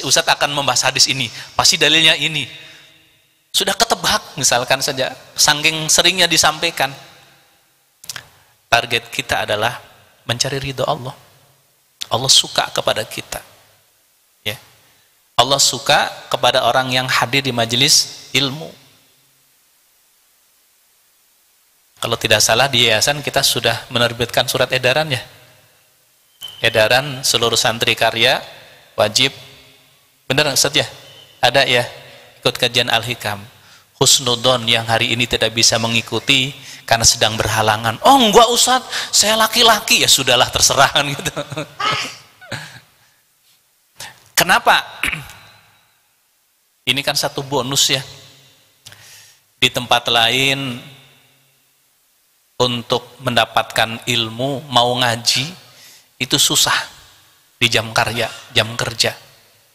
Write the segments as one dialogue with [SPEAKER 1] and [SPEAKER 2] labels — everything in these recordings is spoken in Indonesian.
[SPEAKER 1] pasti Ustadz akan membahas hadis ini, pasti dalilnya ini. Sudah ketebak misalkan saja, saking seringnya disampaikan. Target kita adalah mencari ridho Allah. Allah suka kepada kita. Ya. Allah suka kepada orang yang hadir di majelis ilmu. Kalau tidak salah di yayasan kita sudah menerbitkan surat edaran ya. Edaran seluruh santri karya wajib, benar Ustaz ya? Ada ya, ikut kajian Al-Hikam. Husnudon yang hari ini tidak bisa mengikuti karena sedang berhalangan. Oh enggak Ustaz, saya laki-laki. Ya sudahlah, terserah kan gitu. Kenapa? Ini kan satu bonus ya. Di tempat lain untuk mendapatkan ilmu, mau ngaji itu susah di jam karya, jam kerja.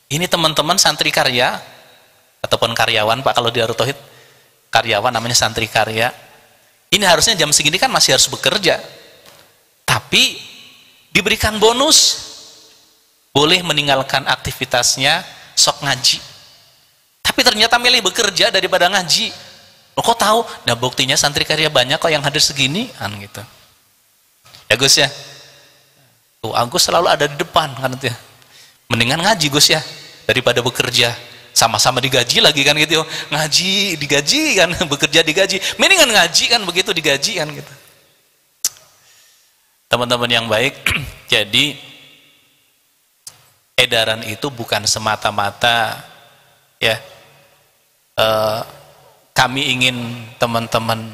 [SPEAKER 1] Ini teman-teman santri karya ataupun karyawan Pak, kalau di Darut Tauhid karyawan namanya santri karya. Ini harusnya jam segini kan masih harus bekerja, tapi diberikan bonus, boleh meninggalkan aktivitasnya sok ngaji. Tapi ternyata milih bekerja daripada ngaji. Lo kok tahu? Nah buktinya santri karya banyak kok yang hadir segini kan gitu. Ya Gus ya. Tuh Agus selalu ada di depan kan itu ya. Mendingan ngaji Gus ya daripada bekerja. Sama-sama digaji lagi kan gitu. Ngaji digaji kan, bekerja digaji. Mendingan ngaji kan, begitu digaji kan gitu. Teman-teman yang baik, jadi edaran itu bukan semata-mata ya kami ingin teman-teman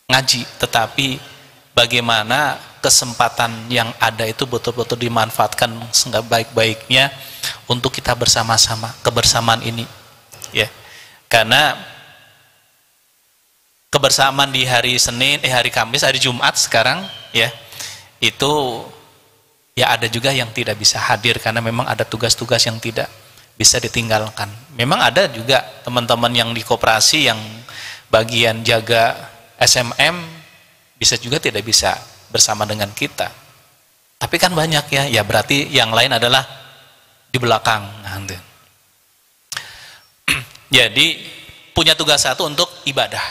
[SPEAKER 1] ngaji, tetapi bagaimana kesempatan yang ada itu betul-betul dimanfaatkan sebaik-baiknya untuk kita bersama-sama, kebersamaan ini ya. Karena kebersamaan di hari Senin, hari Kamis, hari Jumat sekarang ya, itu ya ada juga yang tidak bisa hadir karena memang ada tugas-tugas yang tidak bisa ditinggalkan. Memang ada juga teman-teman yang di koperasi yang bagian jaga SMM bisa juga tidak bisa bersama dengan kita. Tapi kan banyak ya, ya berarti yang lain adalah di belakang. Jadi punya tugas satu untuk ibadah.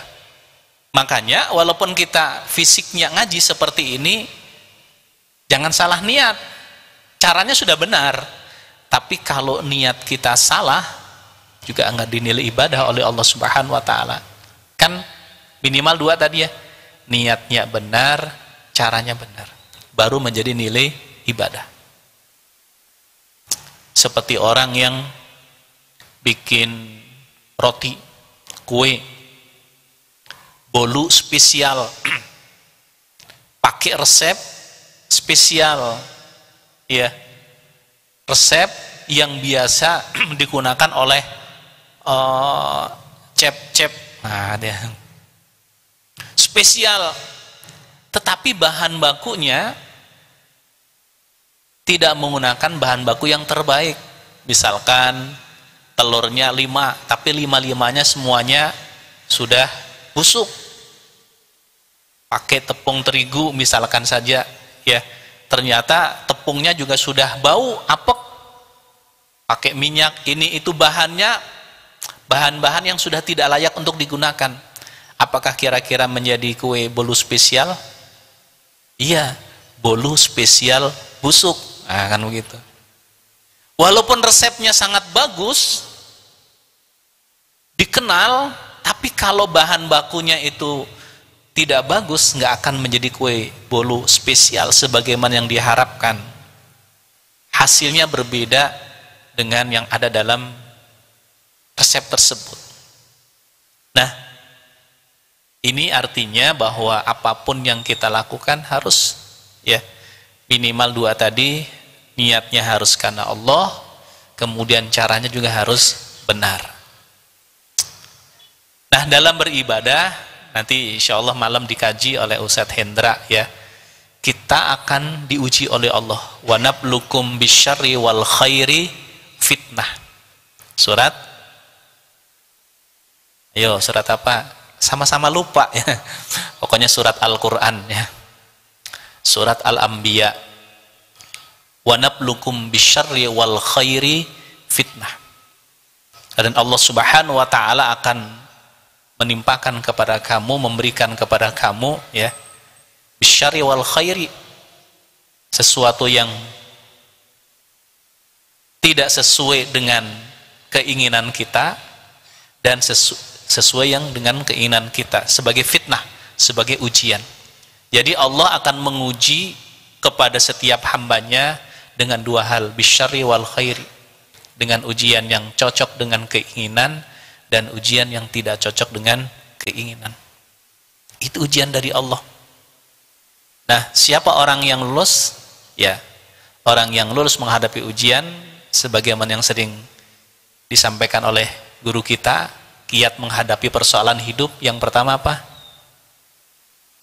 [SPEAKER 1] Makanya walaupun kita fisiknya ngaji seperti ini, jangan salah niat. Caranya sudah benar. Tapi kalau niat kita salah, juga enggak dinilai ibadah oleh Allah Subhanahu wa Ta'ala. Kan minimal dua tadi ya, niatnya benar, caranya benar, baru menjadi nilai ibadah. Seperti orang yang bikin roti, kue, bolu spesial, pakai resep spesial, ya. Resep yang biasa digunakan oleh chef-chef, nah dia spesial, tetapi bahan bakunya tidak menggunakan bahan baku yang terbaik. Misalkan telurnya 5, tapi 5-5-nya semuanya sudah busuk. Pakai tepung terigu misalkan saja ya, ternyata tepungnya juga sudah bau, apek. Pakai minyak ini itu bahan-bahan yang sudah tidak layak untuk digunakan. Apakah kira-kira menjadi kue bolu spesial? Iya, bolu spesial busuk. Nah, kan begitu. Walaupun resepnya sangat bagus, dikenal, tapi kalau bahan bakunya itu tidak bagus, nggak akan menjadi kue bolu spesial sebagaimana yang diharapkan. Hasilnya berbeda dengan yang ada dalam resep tersebut. Nah, ini artinya bahwa apapun yang kita lakukan harus ya minimal 2 tadi, niatnya harus karena Allah, kemudian caranya juga harus benar. Nah, dalam beribadah nanti insya Allah malam dikaji oleh Ustadz Hendra ya, kita akan diuji oleh Allah. Wa nablukum bisyarri wal khairi fitnah. Surat, ayo surat apa? Sama-sama lupa ya. Pokoknya surat Al-Quran ya. Surat Al-Anbiya. Wa nablukum bisyarri wal khairi fitnah. Dan Allah Subhanahu wa taala akan menimpakan kepada kamu, memberikan kepada kamu ya, bisyarri wal khairi, sesuatu yang tidak sesuai dengan keinginan kita dan sesuai yang dengan keinginan kita, sebagai fitnah, sebagai ujian. Jadi Allah akan menguji kepada setiap hambanya dengan dua hal, bisyarri wal khairi, dengan ujian yang cocok dengan keinginan dan ujian yang tidak cocok dengan keinginan. Itu ujian dari Allah. Nah, siapa orang yang lulus? Ya, orang yang lulus menghadapi ujian, sebagaimana yang sering disampaikan oleh guru kita, kiat menghadapi persoalan hidup. Yang pertama apa?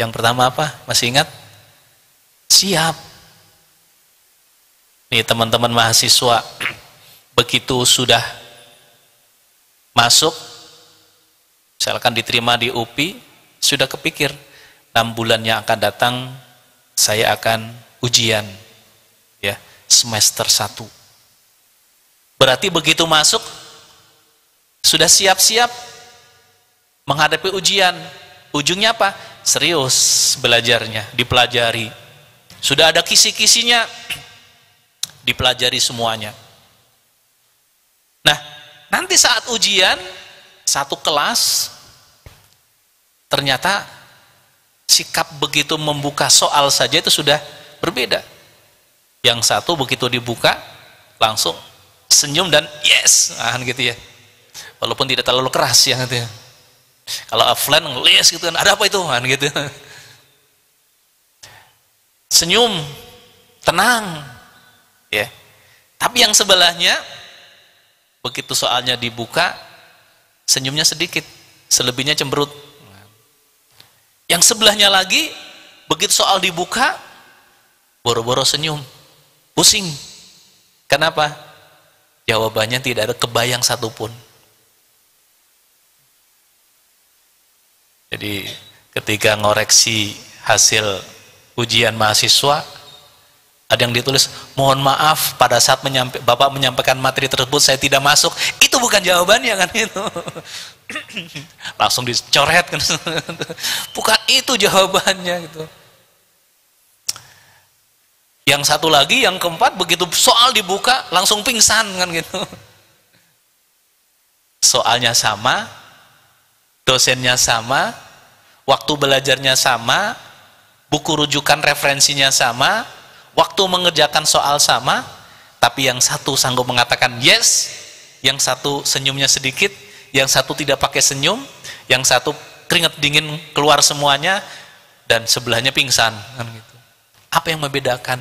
[SPEAKER 1] Yang pertama apa? Masih ingat? Siap. Nih teman-teman mahasiswa, begitu sudah masuk, misalkan diterima di UPI, sudah kepikir 6 bulan yang akan datang saya akan ujian ya, semester 1. Berarti begitu masuk sudah siap-siap menghadapi ujian. Ujungnya apa? Serius belajarnya, dipelajari. Sudah ada kisi-kisinya, dipelajari semuanya. Nah, nanti saat ujian, satu kelas, ternyata sikap begitu membuka soal saja itu sudah berbeda. Yang satu begitu dibuka, langsung senyum dan yes, gitu ya. Walaupun tidak terlalu keras ya gitu ya. Kalau offline ngelis gitu kan, ada apa itu gitu. Senyum, tenang ya. Tapi yang sebelahnya begitu soalnya dibuka, senyumnya sedikit, selebihnya cemberut. Yang sebelahnya lagi begitu soal dibuka, boro-boro senyum, pusing. Kenapa? Jawabannya tidak ada kebayang satupun. Jadi ketika ngoreksi hasil ujian mahasiswa, ada yang ditulis, mohon maaf pada saat Bapak menyampaikan materi tersebut saya tidak masuk. Itu bukan jawabannya kan itu. Langsung dicoret kan. Bukan itu jawabannya gitu. Yang satu lagi, yang keempat, begitu soal dibuka langsung pingsan kan gitu. Soalnya sama, dosennya sama, waktu belajarnya sama, buku rujukan referensinya sama, waktu mengerjakan soal sama, tapi yang satu sanggup mengatakan yes, yang satu senyumnya sedikit, yang satu tidak pakai senyum, yang satu keringat dingin keluar semuanya, dan sebelahnya pingsan kan gitu. Apa yang membedakan?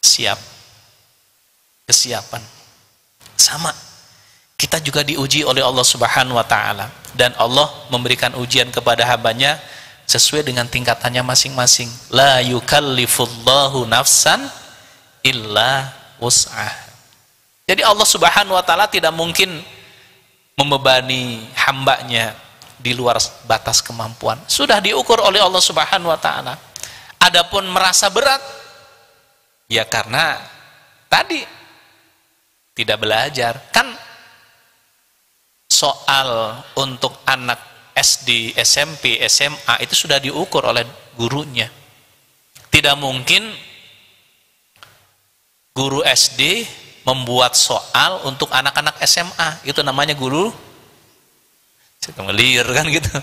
[SPEAKER 1] Siap, kesiapan. Sama, kita juga diuji oleh Allah Subhanahu wa taala, dan Allah memberikan ujian kepada hambanya sesuai dengan tingkatannya masing-masing. La yukallifullahu nafsan illa wus'ah. Jadi Allah Subhanahu wa taala tidak mungkin membebani hambanya di luar batas kemampuan. Sudah diukur oleh Allah Subhanahu wa taala. Adapun merasa berat, ya karena tadi tidak belajar. Kan soal untuk anak SD, SMP, SMA itu sudah diukur oleh gurunya. Tidak mungkin guru SD membuat soal untuk anak-anak SMA. Itu namanya guru ngelir kan gitu.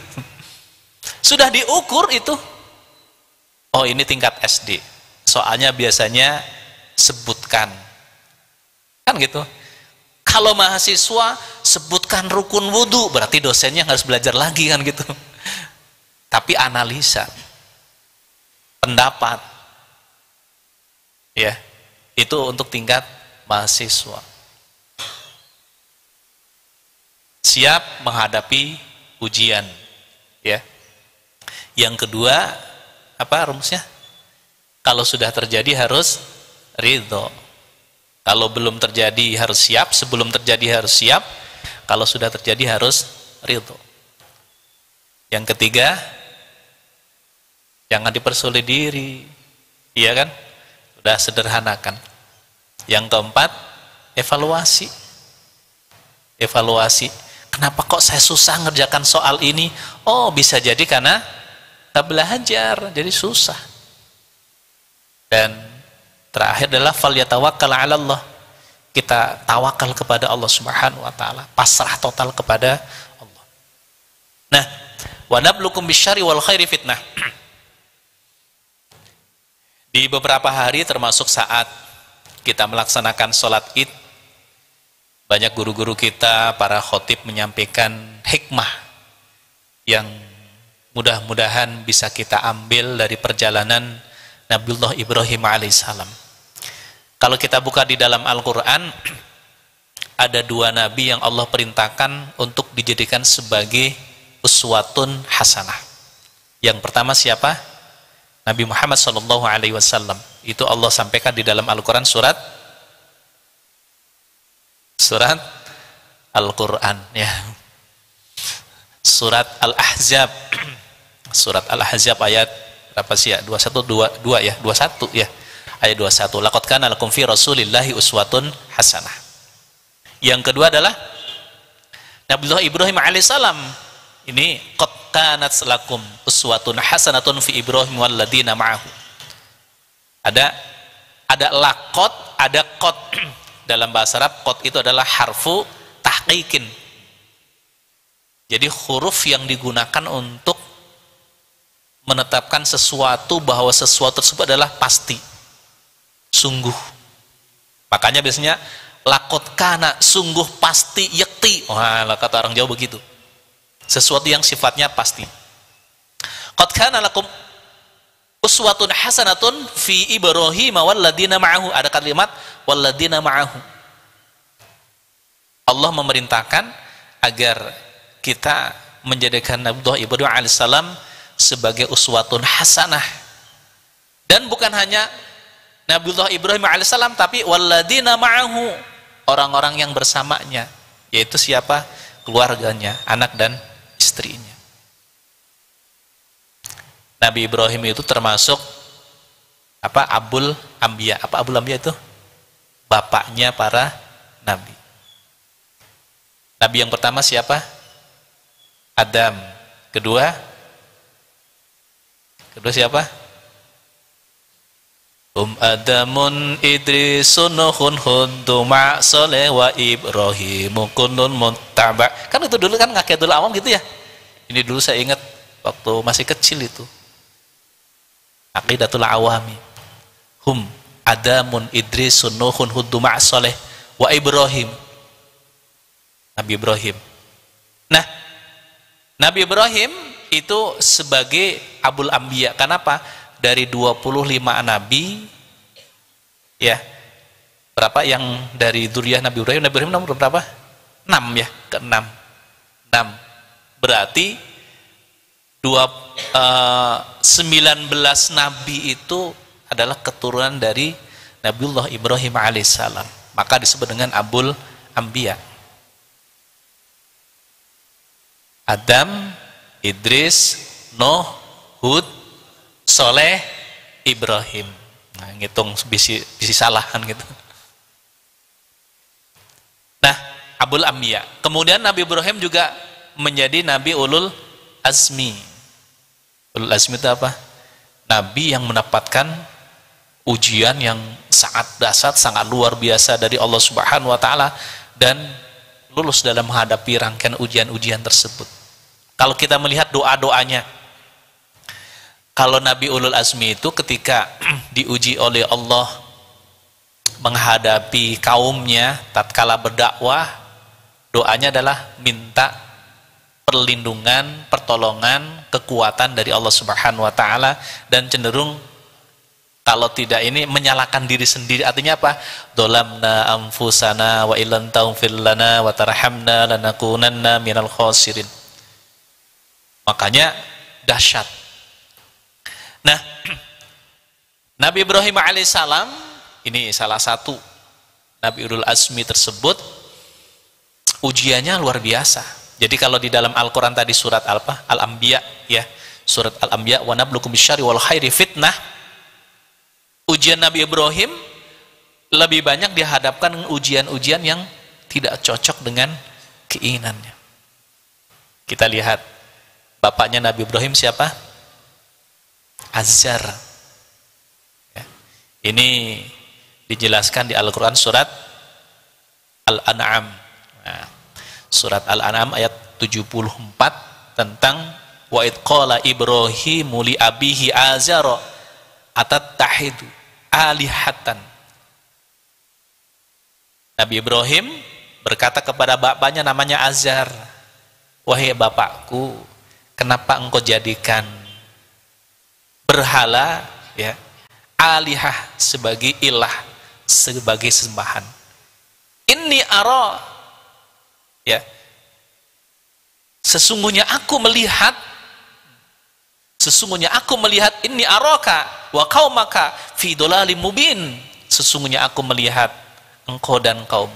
[SPEAKER 1] Sudah diukur itu. Oh, ini tingkat SD. Soalnya biasanya sebutkan. Kan gitu. Kalau mahasiswa sebutkan rukun wudhu, berarti dosennya harus belajar lagi kan gitu. Tapi analisa, pendapat, ya itu untuk tingkat mahasiswa. Siap menghadapi ujian, ya. Yang kedua, apa rumusnya? Kalau sudah terjadi harus ridho. Kalau belum terjadi harus siap, sebelum terjadi harus siap, kalau sudah terjadi harus ridho. Yang ketiga, jangan dipersulit diri, iya kan? Sudah sederhanakan. Yang keempat, Evaluasi. Evaluasi. Kenapa kok saya susah ngerjakan soal ini? Oh, bisa jadi karena tak belajar, jadi susah. Dan terakhir adalah falyatawakkal 'ala Allah. Kita tawakal kepada Allah Subhanahu wa taala, pasrah total kepada Allah. Nah, wa nablukum bisyarri wal khairi fitnah. Di beberapa hari termasuk saat kita melaksanakan sholat Id, banyak guru-guru kita, para khotib menyampaikan hikmah yang mudah-mudahan bisa kita ambil dari perjalanan Nabiullah Ibrahim alaihissalam. Kalau kita buka di dalam Al-Quran, ada dua nabi yang Allah perintahkan untuk dijadikan sebagai uswatun hasanah. Yang pertama siapa? Nabi Muhammad SAW. Itu Allah sampaikan di dalam Al-Quran surat Al-Quran ya. Surat Al-Ahzab. Surat Al-Ahzab ayat berapa sih ya? 21 ya, 21 ya. Ayat 21. Laqad kana lakum fi Rasulillahi uswatun hasanah. Yang kedua adalah Nabiullah Ibrahim alaihissalam. Ini qad kanat lakum uswatun hasanatun fi Ibrahim walladzina ma'ahu. Ada laqad, ada qad. Dalam bahasa Arab, qad itu adalah harfu tahqiqin. Jadi huruf yang digunakan untuk menetapkan sesuatu bahwa sesuatu tersebut adalah pasti, sungguh. Makanya biasanya laqad kana, sungguh pasti, yakti. Wah, kata orang Jawa begitu. Sesuatu yang sifatnya pasti. Qad kana lakum uswatun hasanatun fi Ibrahim walladzina ma'ahu. Ada kalimat walladzina ma'ahu. Allah memerintahkan agar kita menjadikan Nabiullah Ibrahim alaihissalam sebagai uswatun hasanah. Dan bukan hanya Nabiullah Ibrahim alaihissalam, tapi walladzina ma'ahu, orang-orang yang bersamanya, yaitu siapa? Keluarganya, anak dan istrinya. Nabi Ibrahim itu termasuk apa? Abul Anbiya. Apa Abul Anbiya itu? Bapaknya para nabi. Nabi yang pertama siapa? Adam. Kedua siapa? Adamun Idrisun Nuhun Hudu Ma'soleh wa Ibrahimu kunun muttaba. Kan itu dulu kan Ngakiatul Awam gitu ya. Ini dulu saya ingat waktu masih kecil itu. Aqidatul Awami. Adamun Idrisun Nuhun Hudu Ma'soleh wa Ibrahim. Nabi Ibrahim. Nah, Nabi Ibrahim itu sebagai Abul Anbiya. Kenapa? Dari 25 nabi ya, berapa yang dari zuriyah Nabi Ibrahim? Nabi Ibrahim nomor berapa? 6 ya, ke-6. 6. Berarti 19 nabi itu adalah keturunan dari Nabiullah Ibrahim alaihissalam. Maka disebut dengan Abul Anbiya. Adam, Idris, Nuh, Hud, Soleh, Ibrahim. Nah, ngitung bisi salahan gitu. Nah, Abul Anbiya. Kemudian Nabi Ibrahim juga menjadi Nabi Ulul Azmi. Ulul Azmi itu apa? Nabi yang mendapatkan ujian yang sangat dahsyat, sangat luar biasa dari Allah Subhanahu wa taala dan lulus dalam menghadapi rangkaian ujian-ujian tersebut. Kalau kita melihat doa-doanya, kalau Nabi Ulul Azmi itu ketika diuji oleh Allah menghadapi kaumnya tatkala berdakwah, doanya adalah minta perlindungan, pertolongan, kekuatan dari Allah Subhanahu wa taala, dan cenderung kalau tidak ini menyalahkan diri sendiri. Artinya apa? Dolamna anfusana wa illan taghfir lana wa tarhamna lanakunanna minal khasirin. Makanya dahsyat. Nah, Nabi Ibrahim alaihissalam ini salah satu Nabi Ulul Azmi tersebut, ujiannya luar biasa. Jadi kalau di dalam Al-Quran tadi surat Al-Anbiya ya, surat Al-Anbiya, wa nablukum bisyarri wal khairi fitnah, ujian Nabi Ibrahim lebih banyak dihadapkan dengan ujian-ujian yang tidak cocok dengan keinginannya. Kita lihat bapaknya Nabi Ibrahim siapa? Azar. Ya. Ini dijelaskan di Al-Quran surat Al-An'am. Nah, surat Al-An'am ayat 74 tentang wa id qala Ibrahimu li abihi azara atattahidu alihatan. Nabi Ibrahim berkata kepada bapaknya namanya Azar, wahai bapakku, kenapa engkau jadikan berhala ya alihah sebagai ilah, sebagai sembahan? Inni ara, ya, sesungguhnya aku melihat inni araka wa qaumaka fi dhalalim mubin. Sesungguhnya aku melihat engkau dan kaum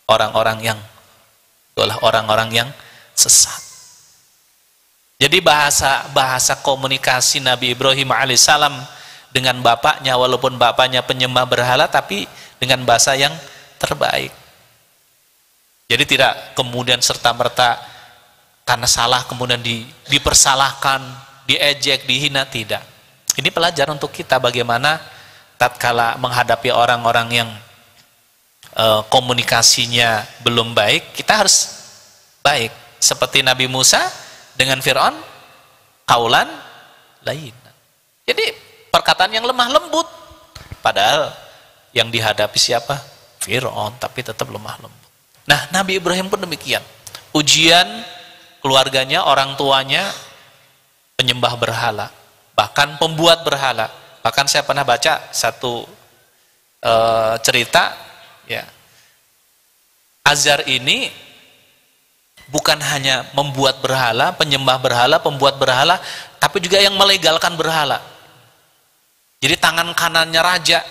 [SPEAKER 1] orang-orang yang sesat. Jadi bahasa komunikasi Nabi Ibrahim alaihissalam dengan bapaknya, walaupun bapaknya penyembah berhala, tapi dengan bahasa yang terbaik. Jadi tidak kemudian serta-merta karena salah kemudian dipersalahkan, diejek, dihina, tidak. Ini pelajaran untuk kita bagaimana tatkala menghadapi orang-orang yang komunikasinya belum baik, kita harus baik. Seperti Nabi Musa dengan Fir'aun, qaulan lain. Jadi perkataan yang lemah lembut, padahal yang dihadapi siapa? Fir'aun, tapi tetap lemah lembut. Nah, Nabi Ibrahim pun demikian. Ujian keluarganya, orang tuanya penyembah berhala, bahkan pembuat berhala. Bahkan saya pernah baca satu cerita, ya, Azar ini bukan hanya membuat berhala, penyembah berhala, pembuat berhala, tapi juga yang melegalkan berhala. Jadi tangan kanannya raja.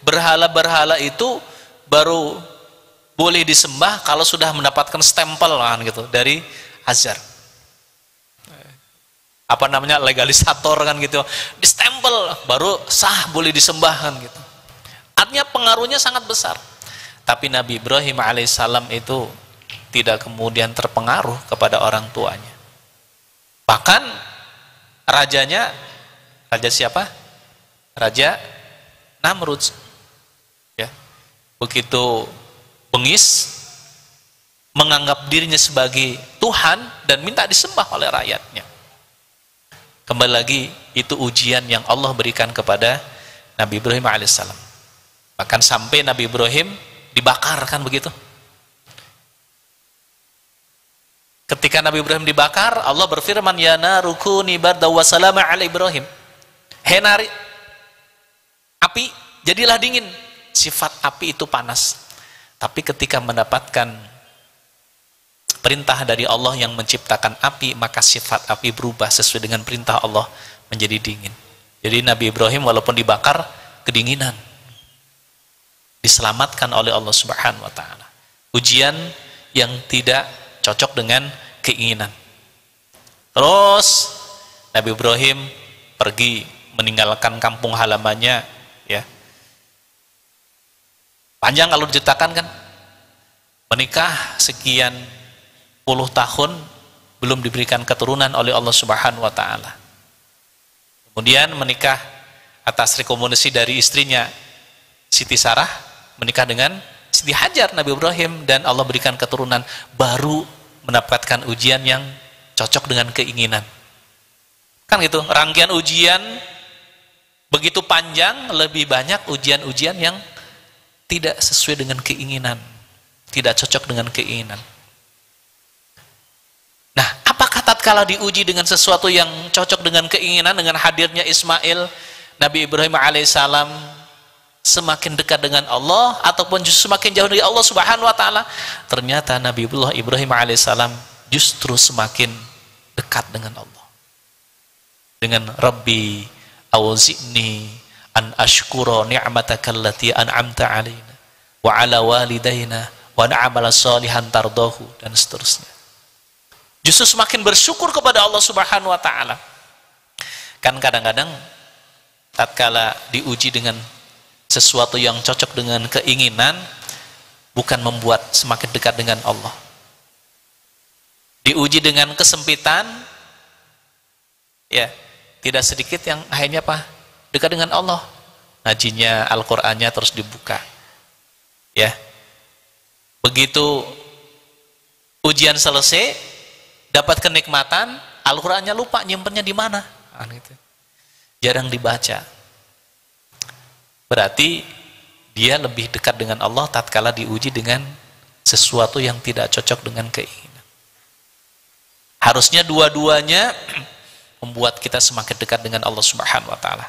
[SPEAKER 1] Berhala-berhala itu baru boleh disembah kalau sudah mendapatkan stempel kan gitu dari Azar. Apa namanya, legalisator kan gitu. Di stempel baru sah boleh disembah kan gitu. Artinya pengaruhnya sangat besar. Tapi Nabi Ibrahim alaihissalam itu tidak kemudian terpengaruh kepada orang tuanya. Bahkan rajanya, raja siapa? Raja Namrud. Ya. Begitu bengis, menganggap dirinya sebagai Tuhan dan minta disembah oleh rakyatnya. Kembali lagi, itu ujian yang Allah berikan kepada Nabi Ibrahim alaihissalam. Bahkan sampai Nabi Ibrahim dibakar kan begitu. Ketika Nabi Ibrahim dibakar, Allah berfirman, ya naru kuni bardan wa salama ala Ibrahim. Hei nari, api jadilah dingin. Sifat api itu panas. Tapi ketika mendapatkan perintah dari Allah yang menciptakan api, maka sifat api berubah sesuai dengan perintah Allah menjadi dingin. Jadi Nabi Ibrahim walaupun dibakar, kedinginan, diselamatkan oleh Allah Subhanahu wa taala. Ujian yang tidak cocok dengan keinginan. Terus Nabi Ibrahim pergi meninggalkan kampung halamannya, ya. Panjang kalau diceritakan kan. Menikah sekian puluh tahun belum diberikan keturunan oleh Allah Subhanahu wa taala. Kemudian menikah atas rekomendasi dari istrinya Siti Sarah, menikah dengan Siti Hajar Nabi Ibrahim, dan Allah berikan keturunan, baru mendapatkan ujian yang cocok dengan keinginan. Kan gitu, rangkaian ujian begitu panjang, lebih banyak ujian-ujian yang tidak sesuai dengan keinginan, tidak cocok dengan keinginan. Nah, apakah tatkala diuji dengan sesuatu yang cocok dengan keinginan, dengan hadirnya Ismail, Nabi Ibrahim alaihissalam semakin dekat dengan Allah, ataupun justru semakin jauh dari Allah Subhanahu wa taala? Ternyata Nabi Ibrahim alaihissalam justru semakin dekat dengan Allah. Dengan Rabbi awzi'ni an ashkura ni'mataka allati an'amta 'alaina wa 'ala walidayna wa na'amala salihan tardahu, dan seterusnya. Justru semakin bersyukur kepada Allah Subhanahu wa taala. Kan kadang-kadang tatkala diuji dengan sesuatu yang cocok dengan keinginan bukan membuat semakin dekat dengan Allah. Diuji dengan kesempitan, ya, tidak sedikit yang akhirnya apa? Dekat dengan Allah. Ngajinya, Al-Qur'annya terus dibuka. Ya. Begitu ujian selesai, dapat kenikmatan, Al-Qur'annya lupa nyimpennya di mana. Gitu. Jarang dibaca. Berarti dia lebih dekat dengan Allah tatkala diuji dengan sesuatu yang tidak cocok dengan keinginan. Harusnya dua-duanya membuat kita semakin dekat dengan Allah Subhanahu wa taala.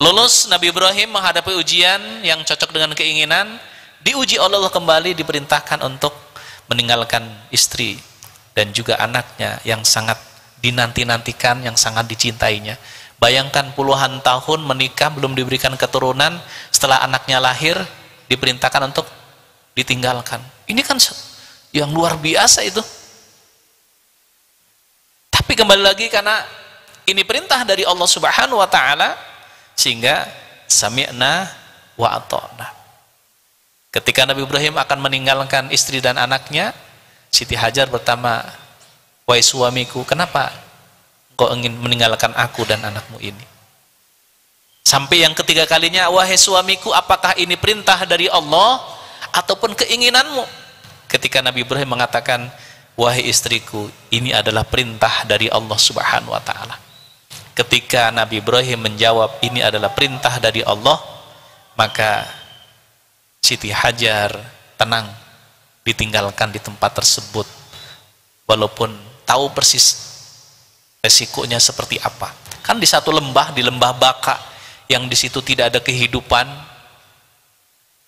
[SPEAKER 1] Lulus Nabi Ibrahim menghadapi ujian yang cocok dengan keinginan, diuji oleh Allah kembali, diperintahkan untuk meninggalkan istri dan juga anaknya yang sangat dinanti-nantikan, yang sangat dicintainya. Bayangkan puluhan tahun menikah belum diberikan keturunan, setelah anaknya lahir diperintahkan untuk ditinggalkan. Ini kan yang luar biasa itu. Tapi kembali lagi karena ini perintah dari Allah Subhanahu wa taala, sehingga sami'na wa ata'na. Ketika Nabi Ibrahim akan meninggalkan istri dan anaknya, Siti Hajar bertanya, "Wahai suamiku, kenapa engkau ingin meninggalkan aku dan anakmu ini?" Sampai yang ketiga kalinya, "Wahai suamiku, apakah ini perintah dari Allah ataupun keinginanmu?" Ketika Nabi Ibrahim mengatakan, "Wahai istriku, ini adalah perintah dari Allah Subhanahu wa taala." Ketika Nabi Ibrahim menjawab ini adalah perintah dari Allah, maka Siti Hajar tenang, ditinggalkan di tempat tersebut walaupun tahu persis resikonya seperti apa. Kan di satu lembah, di lembah Baka, yang di situ tidak ada kehidupan,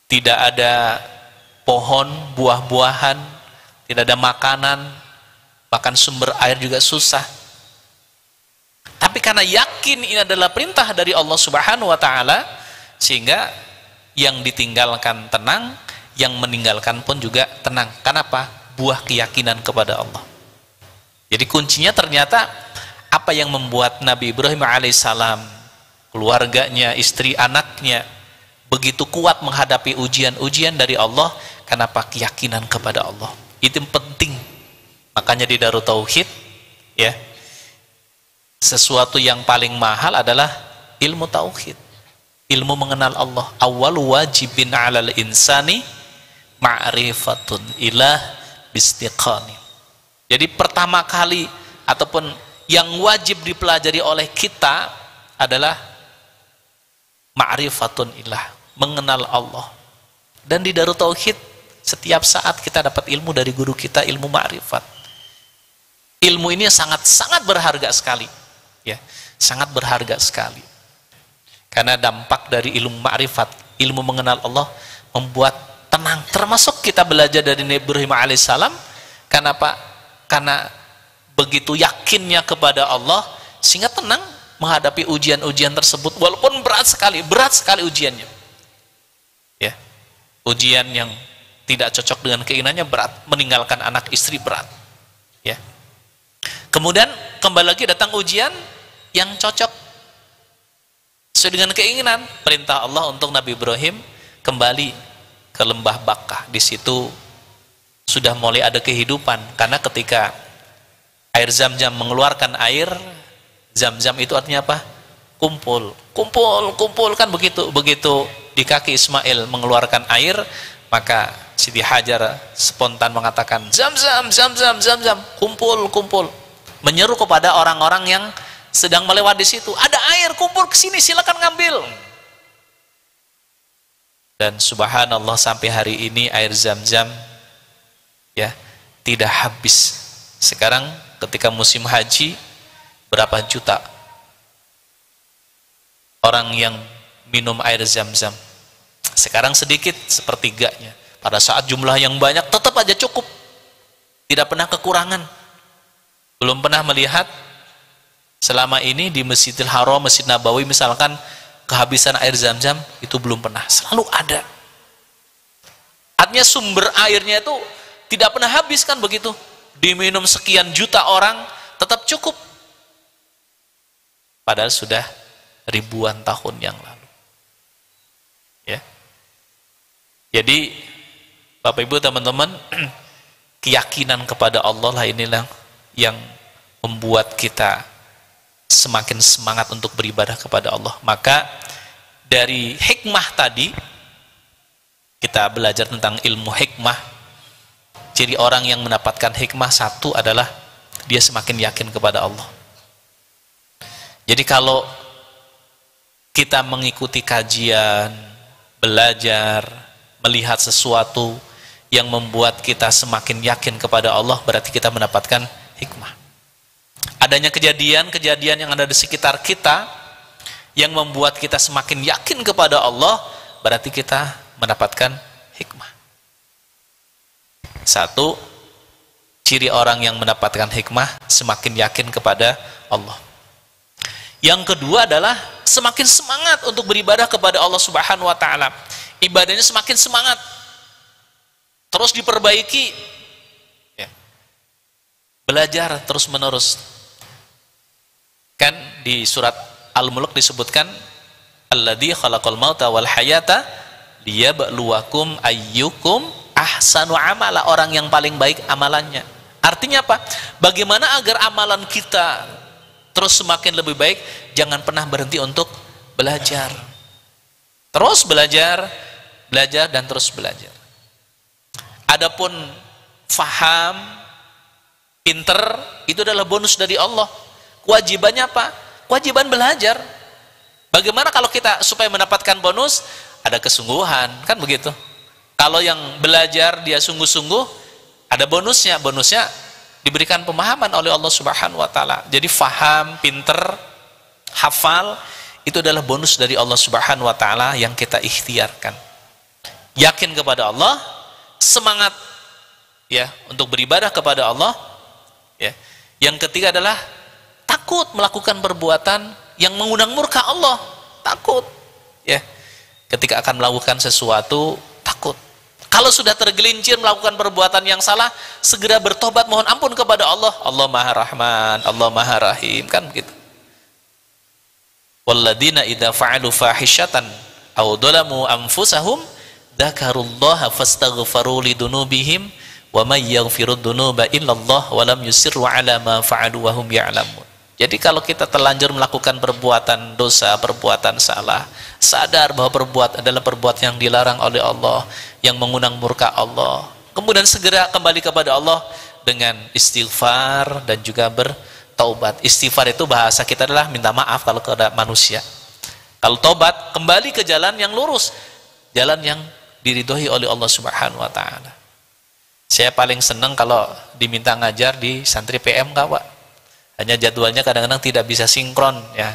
[SPEAKER 1] tidak ada pohon, buah-buahan, tidak ada makanan, bahkan sumber air juga susah. Tapi karena yakin ini adalah perintah dari Allah Subhanahu wa taala, sehingga yang ditinggalkan tenang, yang meninggalkan pun juga tenang. Kenapa? Buah keyakinan kepada Allah. Jadi kuncinya ternyata apa yang membuat Nabi Ibrahim alaihissalam, keluarganya, istri, anaknya begitu kuat menghadapi ujian-ujian dari Allah. Kenapa? Keyakinan kepada Allah. Itu penting. Makanya di Darut Tauhid, ya, sesuatu yang paling mahal adalah ilmu tauhid, ilmu mengenal Allah. Awwalu wajibin 'alal insani ma'rifatun ilah bistiqani. Jadi pertama kali ataupun yang wajib dipelajari oleh kita adalah ma'rifatun ilah, mengenal Allah. Dan di Darut Tauhid setiap saat kita dapat ilmu dari guru kita, ilmu ma'rifat. Ilmu ini sangat-sangat berharga sekali, ya, sangat berharga sekali. Karena dampak dari ilmu ma'rifat, ilmu mengenal Allah, membuat tenang. Termasuk kita belajar dari Nabi Ibrahim alaihissalam. Kenapa? Karena begitu yakinnya kepada Allah, sehingga tenang menghadapi ujian-ujian tersebut, walaupun berat sekali ujiannya. Ya, ujian yang tidak cocok dengan keinginannya berat, meninggalkan anak istri berat. Ya. Kemudian kembali lagi datang ujian yang cocok sesuai dengan keinginan. Perintah Allah untuk Nabi Ibrahim kembali ke lembah Baka. Di situ sudah mulai ada kehidupan, karena ketika air Zam-Zam mengeluarkan air, Zam-Zam itu artinya apa? Kumpul, kan begitu. Begitu di kaki Ismail mengeluarkan air, maka Siti Hajar spontan mengatakan, "Zam-Zam, Zam-Zam, Zam-Zam, kumpul." Menyeru kepada orang-orang yang sedang melewat di situ, "Ada air, kumpul ke sini, silakan ngambil." Dan subhanallah, sampai hari ini air Zam-Zam, ya, tidak habis. Sekarang ketika musim haji, berapa juta orang yang minum air Zam-Zam. Sekarang sedikit, sepertiganya. Pada saat jumlah yang banyak, tetap aja cukup, tidak pernah kekurangan. Belum pernah melihat selama ini di Masjidil Haram, Masjid Nabawi misalkan, kehabisan air Zam-Zam, itu belum pernah, selalu ada. Artinya sumber airnya itu tidak pernah habis, kan begitu. Diminum sekian juta orang tetap cukup, padahal sudah ribuan tahun yang lalu. Jadi Bapak Ibu teman-teman, keyakinan kepada Allah lah inilah yang membuat kita semakin semangat untuk beribadah kepada Allah. Maka dari hikmah tadi kita belajar tentang ilmu hikmah. Ciri orang yang mendapatkan hikmah satu adalah dia semakin yakin kepada Allah. Jadi kalau kita mengikuti kajian, belajar, melihat sesuatu yang membuat kita semakin yakin kepada Allah, berarti kita mendapatkan hikmah. Adanya kejadian-kejadian yang ada di sekitar kita yang membuat kita semakin yakin kepada Allah, berarti kita mendapatkan hikmah. Satu, ciri orang yang mendapatkan hikmah semakin yakin kepada Allah. Yang kedua adalah semakin semangat untuk beribadah kepada Allah Subhanahu wa taala. Ibadahnya semakin semangat. Terus diperbaiki. Ya. Belajar terus-menerus. Kan di surat Al-Mulk disebutkan alladzi khalaqal mauta wal hayata liyabluwakum ayyukum ahsanu amala, orang yang paling baik amalannya. Artinya apa? Bagaimana agar amalan kita terus semakin lebih baik? Jangan pernah berhenti untuk belajar. Terus belajar, belajar dan terus belajar. Adapun faham, pinter, itu adalah bonus dari Allah. Kewajibannya apa? Kewajiban belajar. Bagaimana kalau kita supaya mendapatkan bonus? Ada kesungguhan, kan begitu. Kalau yang belajar dia sungguh-sungguh, ada bonusnya. Bonusnya diberikan pemahaman oleh Allah Subhanahu wa taala. Jadi faham, pinter, hafal, itu adalah bonus dari Allah Subhanahu wa taala yang kita ikhtiarkan. Yakin kepada Allah, semangat ya untuk beribadah kepada Allah, ya. Yang ketiga adalah takut melakukan perbuatan yang mengundang murka Allah. Takut, ya. Ketika akan melakukan sesuatu, takut. Kalau sudah tergelincir melakukan perbuatan yang salah, segera bertobat, mohon ampun kepada Allah. Allah Maha Rahman, Allah Maha Rahim, kan begitu. Walladzina idza fa'alu fahishatan aw dzalamu anfusahum dzakarullaha fastaghfaru lidunubihim wa may yaghfirud dunuba illallah wa lam yusirru ala ma fa'alu wa hum ya'lamun. Jadi kalau kita terlanjur melakukan perbuatan dosa, perbuatan salah, sadar bahwa perbuatan adalah perbuatan yang dilarang oleh Allah, yang mengundang murka Allah, kemudian segera kembali kepada Allah dengan istighfar dan juga bertaubat. Istighfar itu bahasa kita adalah minta maaf kalau kepada manusia. Kalau taubat, kembali ke jalan yang lurus, jalan yang diridhoi oleh Allah Subhanahu wa taala. Saya paling senang kalau diminta ngajar di santri PMK, Pak. Hanya jadwalnya kadang-kadang tidak bisa sinkron, ya.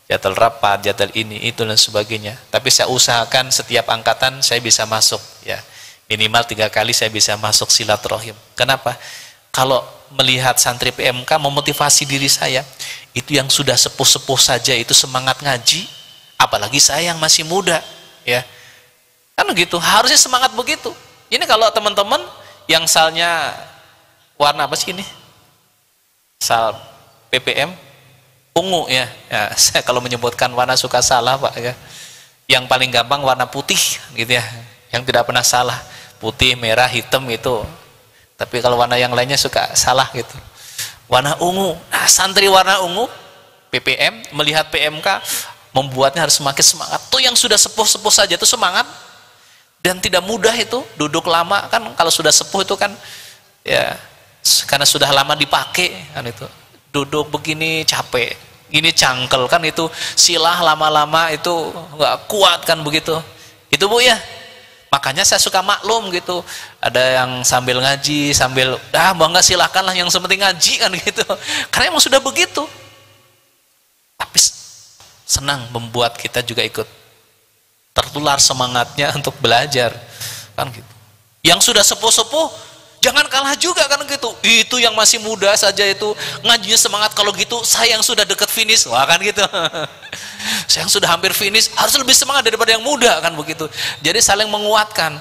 [SPEAKER 1] Jadwal rapat, jadwal ini, itu dan sebagainya. Tapi saya usahakan setiap angkatan saya bisa masuk, ya. Minimal 3 kali saya bisa masuk silaturahim. Kenapa? Kalau melihat santri PMK memotivasi diri saya, itu yang sudah sepuh-sepuh saja itu semangat ngaji, apalagi saya yang masih muda, ya. Kan gitu, harusnya semangat begitu. Ini kalau teman-teman yang salnya warna apa sih ini? Sal PPM ungu, ya. Ya, saya kalau menyebutkan warna suka salah, Pak, ya. Yang paling gampang warna putih gitu ya, yang tidak pernah salah, putih, merah, hitam gitu. Tapi kalau warna yang lainnya suka salah gitu. Warna ungu. Nah, santri warna ungu PPM melihat PMK membuatnya harus semakin semangat. Tuh yang sudah sepuh-sepuh saja itu semangat, dan tidak mudah itu duduk lama kan. Kalau sudah sepuh itu kan ya karena sudah lama dipakai kan, itu duduk begini capek, gini cangkel kan, itu silah lama-lama itu nggak kuat kan begitu. Itu Bu ya. Makanya saya suka maklum gitu. Ada yang sambil ngaji, sambil bangga silakanlah, yang penting ngaji kan gitu. Karena emang sudah begitu. Tapi senang membuat kita juga ikut tertular semangatnya untuk belajar kan gitu. Yang sudah sepuh-sepuh jangan kalah juga kan gitu. Itu yang masih muda saja itu ngajinya semangat, kalau gitu saya yang sudah dekat finish, wah kan gitu. Saya yang sudah hampir finish harus lebih semangat daripada yang muda kan begitu. Jadi saling menguatkan.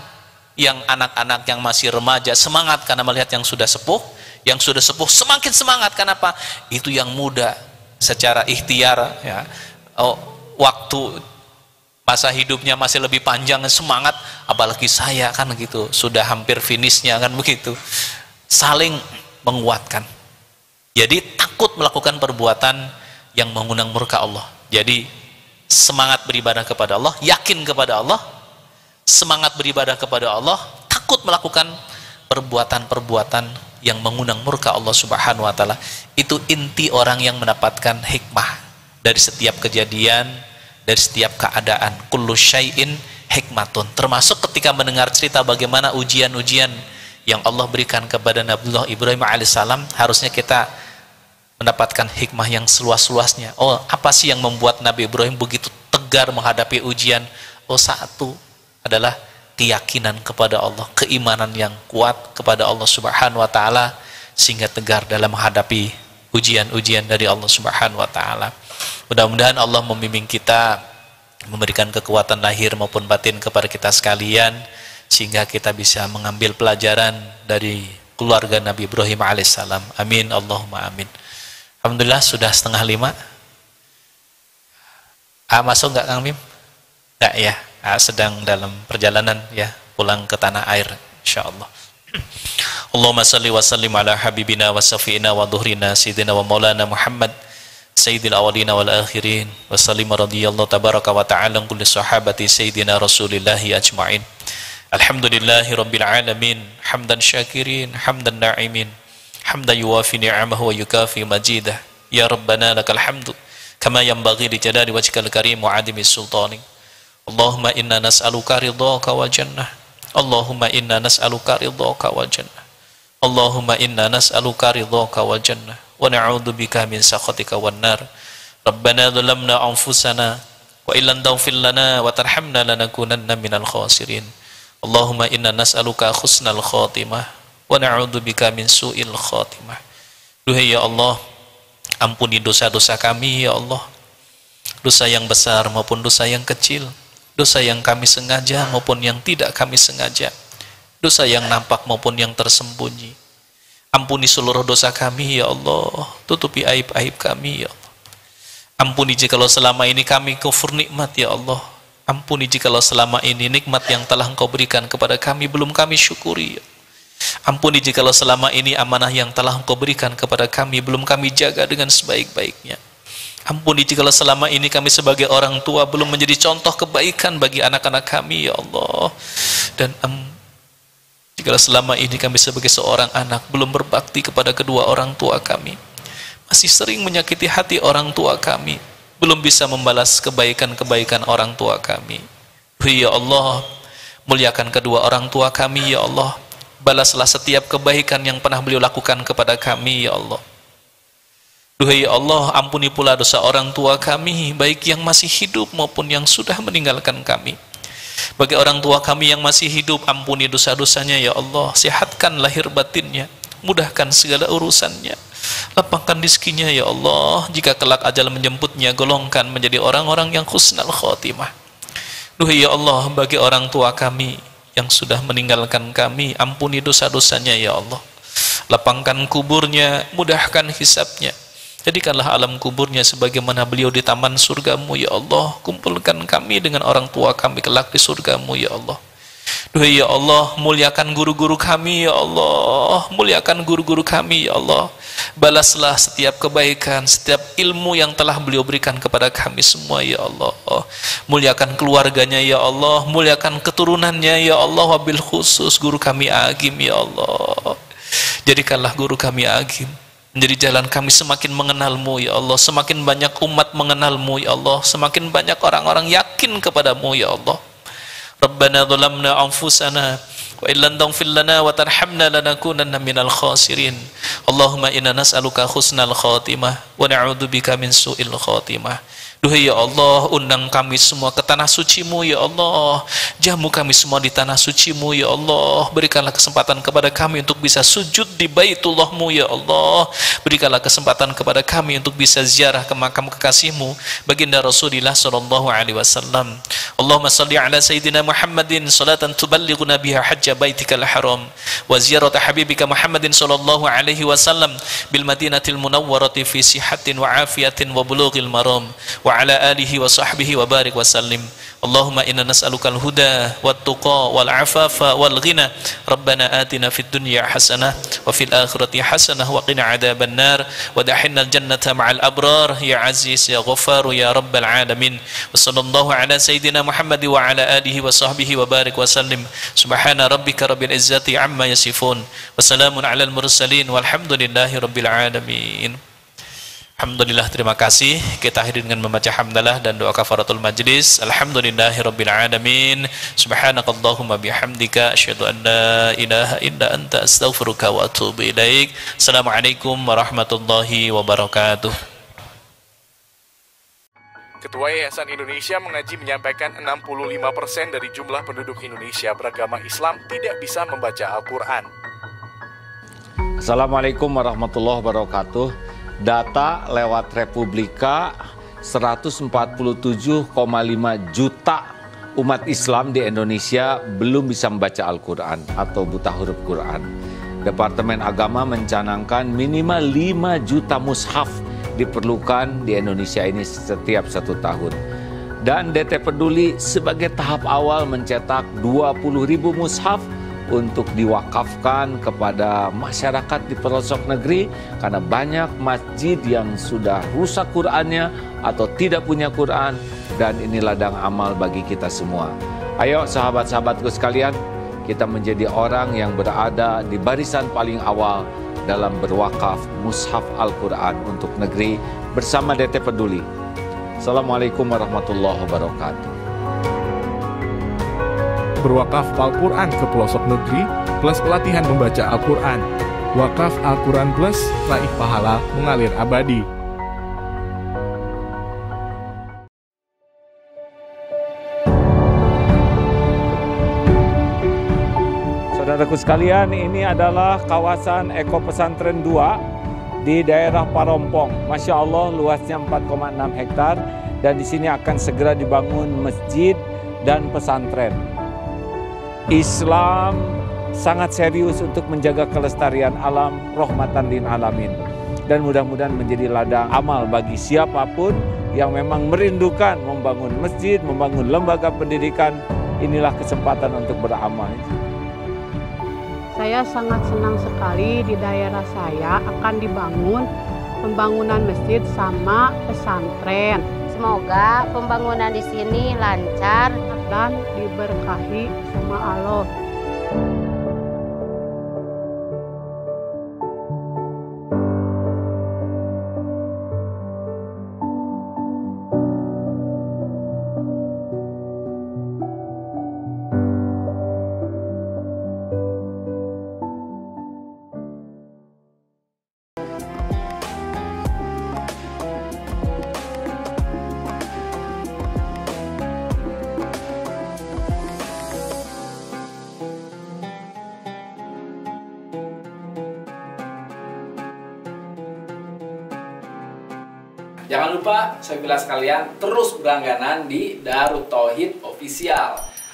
[SPEAKER 1] Yang anak-anak yang masih remaja semangat karena melihat yang sudah sepuh, yang sudah sepuh semakin semangat. Kenapa? Itu yang muda secara ikhtiar ya, waktu masa hidupnya masih lebih panjang, semangat, apalagi saya kan gitu, sudah hampir finishnya kan begitu. Saling menguatkan. Jadi takut melakukan perbuatan yang mengundang murka Allah. Jadi semangat beribadah kepada Allah, yakin kepada Allah, semangat beribadah kepada Allah, takut melakukan perbuatan-perbuatan yang mengundang murka Allah Subhanahu wa taala. Itu inti orang yang mendapatkan hikmah dari setiap kejadian, dari setiap keadaan. Kullu syai'in hikmatun. Termasuk ketika mendengar cerita bagaimana ujian-ujian yang Allah berikan kepada Nabiullah Ibrahim alaihissalam, harusnya kita mendapatkan hikmah yang seluas-luasnya. Oh, apa sih yang membuat Nabi Ibrahim begitu tegar menghadapi ujian? Oh, satu adalah keyakinan kepada Allah, keimanan yang kuat kepada Allah Subhanahu wa taala, sehingga tegar dalam menghadapi ujian-ujian dari Allah Subhanahu wa taala. Mudah-mudahan Allah membimbing kita, memberikan kekuatan lahir maupun batin kepada kita sekalian, sehingga kita bisa mengambil pelajaran dari keluarga Nabi Ibrahim alaihissalam. Amin, Allahumma amin. Alhamdulillah sudah 4:30. Masuk nggak Kang Mim? Nggak ya, sedang dalam perjalanan ya, pulang ke tanah air insyaallah. Allahumma salli wa sallim ala habibina wa safiina wa dhuhrina sayyidina wa maulana Muhammad sayyidil awwalina wal akhirin wa sallim radhiyallahu tabaraka wa ta'ala kulli sahabati sayyidina rasulillahi ajma'in. Alhamdulillahi rabbil alamin, hamdan syakirin, hamdan na'imin, hamdan yuwafi ni'amahu wa yukafi majidah. Ya Rabbana lakal hamdu kama yanbaghi li jalali wajhikal karim wa 'azimi sultanik. Allahumma inna nas'aluka ridhaka wal jannah. Allahumma inna nas'aluka ridhaka wal jannah. Allahumma inna nas'aluka ridhaka wal jannah wa na'udzubika min sakhatika wan nar. Rabbana dhalamna anfusana wa illam taghfir lana wa tarhamna lanakunanna minal khasirin. Allahumma inna nas'aluka husnal khatimah wa na'udzubika min su'il khatimah. Duhai ya Allah, ampuni dosa-dosa kami ya Allah, dosa yang besar maupun dosa yang kecil, dosa yang kami sengaja maupun yang tidak kami sengaja, dosa yang nampak maupun yang tersembunyi. Ampuni seluruh dosa kami ya Allah, tutupi aib-aib kami ya Allah. Ampuni jikalau selama ini kami kufur nikmat ya Allah. Ampuni jikalau selama ini nikmat yang telah Engkau berikan kepada kami belum kami syukuri ya. Ampuni jikalau selama ini amanah yang telah Engkau berikan kepada kami belum kami jaga dengan sebaik-baiknya. Ampuni jikalau selama ini kami sebagai orang tua belum menjadi contoh kebaikan bagi anak-anak kami ya Allah. Dan jikalau selama ini kami sebagai seorang anak belum berbakti kepada kedua orang tua kami, masih sering menyakiti hati orang tua kami, belum bisa membalas kebaikan-kebaikan orang tua kami. Ya Allah, muliakan kedua orang tua kami ya Allah. Balaslah setiap kebaikan yang pernah beliau lakukan kepada kami ya Allah. Duhai ya Allah, ampuni pula dosa orang tua kami, baik yang masih hidup maupun yang sudah meninggalkan kami. Bagi orang tua kami yang masih hidup, ampuni dosa-dosanya ya Allah. Sehatkan lahir batinnya, mudahkan segala urusannya, lapangkan rizkinya ya Allah. Jika kelak ajal menjemputnya, golongkan menjadi orang-orang yang husnal khotimah. Duhai ya Allah, bagi orang tua kami yang sudah meninggalkan kami, ampuni dosa-dosanya ya Allah. Lapangkan kuburnya, mudahkan hisabnya. Jadikanlah alam kuburnya sebagaimana beliau di taman surgamu ya Allah. Kumpulkan kami dengan orang tua kami kelak di surgamu ya Allah. Duhai ya Allah, muliakan guru-guru kami ya Allah. Muliakan guru-guru kami ya Allah. Balaslah setiap kebaikan, setiap ilmu yang telah beliau berikan kepada kami semua ya Allah. Muliakan keluarganya ya Allah, muliakan keturunannya ya Allah, wabil khusus guru kami Agim ya Allah. Jadikanlah guru kami Agim menjadi jalan kami semakin mengenalmu ya Allah. Semakin banyak umat mengenalmu ya Allah, semakin banyak orang-orang yakin kepadamu ya Allah. Rabbana dhalamna anfusana wa illam taghfir lana wa tarhamna lanakunanna minal khasirin. Allahumma inna nas'aluka husnal khatimah wa na'udzubika min su'il khatimah. Duhai ya Allah, undang kami semua ke tanah suci-Mu ya Allah. Jamu kami semua di tanah suci-Mu ya Allah. Berikanlah kesempatan kepada kami untuk bisa sujud di Baitullah-Mu ya Allah. Berikanlah kesempatan kepada kami untuk bisa ziarah ke makam kekasih-Mu baginda Rasulullah sallallahu alaihi wasallam. Allahumma salli ala sayyidina Muhammadin salatan tuballighuna biha hajja baitikal haram wa ziyarata habibika Muhammadin sallallahu alaihi wasallam bil madinatil munawwarati fi sihatin wa afiyatin wa bulughil maram wa وعلى آله وصحبه وبارك وسلم اللهم إنا نسألك الهدى والتقى والعفاف والغنى ربنا آتنا في الدنيا حسنة وفي الآخرة حسنة وقنا عذاب النار ودخلنا الجنة مع الأبرار يا عزيز يا غفار يا رب العالمين وصلى الله على سيدنا محمد وعلى آله وصحبه وبارك وسلم سبحان ربك رب العزة عما يصفون وسلام على المرسلين والحمد لله رب العالمين. Alhamdulillah, terima kasih. Kita akhiri dengan membaca hamdalah dan doa kafaratul majlis. Alhamdulillahirabbil alamin. Subhanakallahumma bihamdika asyhadu an la ilaha illa anta astaghfiruka wa atubu ilaik. Assalamualaikum warahmatullahi wabarakatuh.
[SPEAKER 2] Ketua Yayasan Indonesia Mengaji menyampaikan 65% dari jumlah penduduk Indonesia beragama Islam tidak bisa membaca Al-Quran.
[SPEAKER 3] Assalamualaikum warahmatullahi wabarakatuh. Data lewat Republika 147,5 juta umat Islam di Indonesia belum bisa membaca Al-Quran atau buta huruf Quran. Departemen Agama mencanangkan minimal 5 juta mushaf diperlukan di Indonesia ini setiap 1 tahun. Dan DT Peduli sebagai tahap awal mencetak 20.000 mushaf untuk diwakafkan kepada masyarakat di pelosok negeri karena banyak masjid yang sudah rusak Qur'annya atau tidak punya Qur'an, dan ini ladang amal bagi kita semua. Ayo sahabat-sahabatku sekalian, kita menjadi orang yang berada di barisan paling awal dalam berwakaf mushaf Al-Quran untuk negeri bersama DT Peduli. Assalamualaikum warahmatullahi wabarakatuh.
[SPEAKER 2] Berwakaf Al-Quran ke pelosok negeri plus pelatihan membaca Al-Quran. Wakaf Al-Quran plus raih pahala mengalir abadi.
[SPEAKER 3] Saudaraku sekalian, ini adalah kawasan Eko Pesantren 2 di daerah Parompong. Masya Allah, luasnya 4,6 hektar dan di sini akan segera dibangun masjid dan pesantren. Islam sangat serius untuk menjaga kelestarian alam, rahmatan lil alamin. Dan mudah-mudahan menjadi ladang amal bagi siapapun yang memang merindukan membangun masjid, membangun lembaga pendidikan. Inilah kesempatan untuk beramal.
[SPEAKER 4] Saya sangat senang sekali di daerah saya akan dibangun pembangunan masjid sama pesantren.
[SPEAKER 5] Semoga pembangunan di sini lancar
[SPEAKER 4] dan diberkahi sama Allah.
[SPEAKER 6] Jangan lupa, saya bilang sekalian, terus berlangganan di Darut Tauhid Official.